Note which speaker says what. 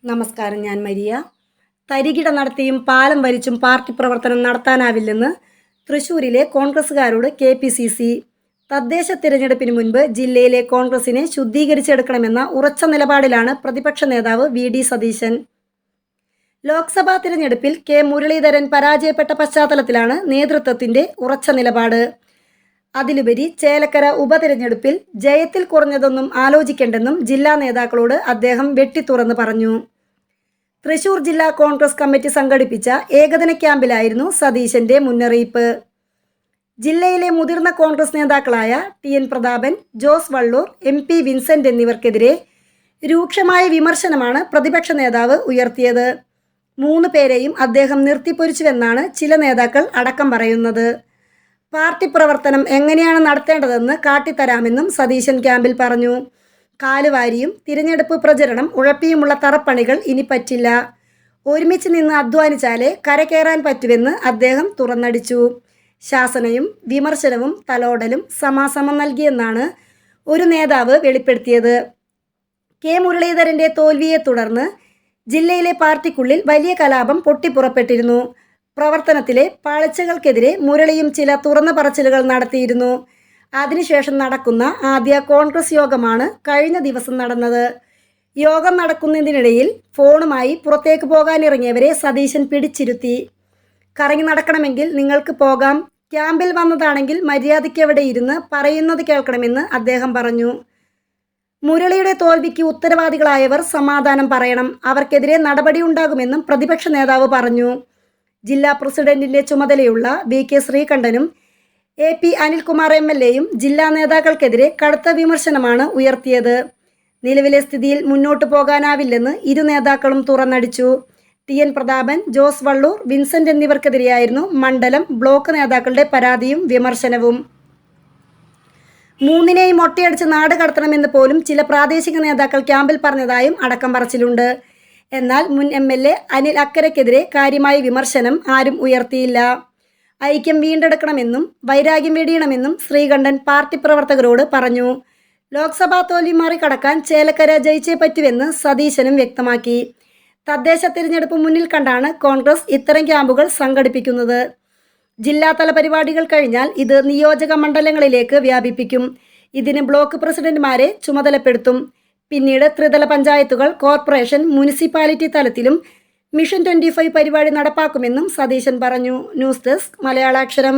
Speaker 1: നമസ്കാരം, ഞാൻ മരിയ. തരികിട നടത്തിയും പാലം വലിച്ചും പാർട്ടി പ്രവർത്തനം നടത്താനാവില്ലെന്ന് തൃശൂരിലെ കോൺഗ്രസുകാരോട് KPCC. തദ്ദേശ തിരഞ്ഞെടുപ്പിന് മുൻപ് ജില്ലയിലെ കോൺഗ്രസിനെ ശുദ്ധീകരിച്ചെടുക്കണമെന്ന ഉറച്ച നിലപാടിലാണ് പ്രതിപക്ഷ നേതാവ് VD സതീശൻ. ലോക്സഭാ തിരഞ്ഞെടുപ്പിൽ മുരളീധരൻ പരാജയപ്പെട്ട പശ്ചാത്തലത്തിലാണ് നേതൃത്വത്തിന്റെ ഉറച്ച നിലപാട്. അതിലുപരി ചേലക്കര ഉപതിരഞ്ഞെടുപ്പിൽ ജയത്തിൽ കുറഞ്ഞതൊന്നും ആലോചിക്കേണ്ടെന്നും ജില്ലാ നേതാക്കളോട് അദ്ദേഹം വെട്ടിത്തുറന്ന് പറഞ്ഞു. തൃശൂർ ജില്ലാ കോൺഗ്രസ് കമ്മിറ്റി സംഘടിപ്പിച്ച ഏകദിന ക്യാമ്പിലായിരുന്നു സതീശന്റെ മുന്നറിയിപ്പ്. ജില്ലയിലെ മുതിർന്ന കോൺഗ്രസ് നേതാക്കളായ TN Prathapan, Jose Vallur, MP Vincent എന്നിവർക്കെതിരെ രൂക്ഷമായ വിമർശനമാണ് പ്രതിപക്ഷ നേതാവ് ഉയർത്തിയത്. 3 പേരെയും അദ്ദേഹം നിർത്തിപ്പൊരിച്ചുവെന്നാണ് ചില നേതാക്കൾ അടക്കം പറയുന്നത്. പാർട്ടി പ്രവർത്തനം എങ്ങനെയാണ് നടത്തേണ്ടതെന്ന് കാട്ടിത്തരാമെന്നും സതീശൻ ക്യാമ്പിൽ പറഞ്ഞു. കാലുവാരിയും തിരഞ്ഞെടുപ്പ് പ്രചരണം ഉഴപ്പിയുമുള്ള തറപ്പണികൾ ഇനി പറ്റില്ല. ഒരുമിച്ച് നിന്ന് അധ്വാനിച്ചാലേ കരകയറാൻ പറ്റുമെന്ന് അദ്ദേഹം തുറന്നടിച്ചു. ശാസനയും വിമർശനവും തലോടലും സമാസമം നൽകിയെന്നാണ് ഒരു നേതാവ് വെളിപ്പെടുത്തിയത്. മുരളീധരന്റെ തോൽവിയെ തുടർന്ന് ജില്ലയിലെ പാർട്ടിക്കുള്ളിൽ വലിയ കലാപം പൊട്ടിപ്പുറപ്പെട്ടിരുന്നു. പ്രവർത്തനത്തിലെ പാളിച്ചകൾക്കെതിരെ മുരളിയും ചില തുറന്ന പറച്ചിലുകൾ നടത്തിയിരുന്നു. അതിനുശേഷം നടക്കുന്ന ആദ്യ കോൺഗ്രസ് യോഗമാണ് കഴിഞ്ഞ ദിവസം നടന്നത്. യോഗം നടക്കുന്നതിനിടയിൽ ഫോണുമായി പുറത്തേക്ക് പോകാനിറങ്ങിയവരെ സതീശൻ പിടിച്ചിരുത്തി. കറങ്ങി നടക്കണമെങ്കിൽ നിങ്ങൾക്ക് പോകാം, ക്യാമ്പിൽ വന്നതാണെങ്കിൽ മര്യാദയ്ക്ക് അവിടെ ഇരുന്ന് പറയുന്നത് കേൾക്കണമെന്ന് അദ്ദേഹം പറഞ്ഞു. മുരളിയുടെ തോൽവിക്ക് ഉത്തരവാദികളായവർ സമാധാനം പറയണം, അവർക്കെതിരെ നടപടിയുണ്ടാകുമെന്നും പ്രതിപക്ഷ നേതാവ് പറഞ്ഞു. ജില്ലാ പ്രസിഡന്റിന്റെ ചുമതലയുള്ള VK ശ്രീകണ്ഠനും AP അനിൽകുമാർ MLAയും ജില്ലാ നേതാക്കൾക്കെതിരെ കടുത്ത വിമർശനമാണ് ഉയർത്തിയത്. നിലവിലെ സ്ഥിതിയിൽ മുന്നോട്ടു പോകാനാവില്ലെന്ന് ഇരു നേതാക്കളും തുറന്നടിച്ചു. TN പ്രതാപൻ, ജോസ് വള്ളൂർ, വിൻസെന്റ് എന്നിവർക്കെതിരെയായിരുന്നു മണ്ഡലം, ബ്ലോക്ക് നേതാക്കളുടെ പരാതിയും വിമർശനവും. 3നെയും ഒറ്റയടിച്ച് നാട് കടത്തണമെന്ന് പോലും ചില പ്രാദേശിക നേതാക്കൾ ക്യാമ്പിൽ പറഞ്ഞതായും അടക്കം പറച്ചിലുണ്ട്. എന്നാൽ മുൻ MLA അനിൽ അക്കരയ്ക്കെതിരെ കാര്യമായ വിമർശനം ആരും ഉയർത്തിയില്ല. ഐക്യം വീണ്ടെടുക്കണമെന്നും വൈരാഗ്യം വെടിയണമെന്നും ശ്രീകണ്ഠൻ പാർട്ടി പ്രവർത്തകരോട് പറഞ്ഞു. ലോക്സഭാ തോൽവി മറികടക്കാൻ ചേലക്കര ജയിച്ചേ പറ്റുവെന്ന് സതീശനും വ്യക്തമാക്കി. തദ്ദേശ തിരഞ്ഞെടുപ്പ് മുന്നിൽ കണ്ടാണ് കോൺഗ്രസ് ഇത്തരം ക്യാമ്പുകൾ സംഘടിപ്പിക്കുന്നത്. ജില്ലാതല പരിപാടികൾ കഴിഞ്ഞാൽ ഇത് നിയോജക മണ്ഡലങ്ങളിലേക്ക് വ്യാപിപ്പിക്കും. ഇതിന് ബ്ലോക്ക് പ്രസിഡന്റുമാരെ ചുമതലപ്പെടുത്തും. പിന്നീട് ത്രിതല പഞ്ചായത്തുകൾ, കോർപ്പറേഷൻ, മുനിസിപ്പാലിറ്റി തലത്തിലും മിഷൻ 25 പരിപാടി നടപ്പാക്കുമെന്നും സതീശൻ പറഞ്ഞു. News desk മലയാളാക്ഷരം.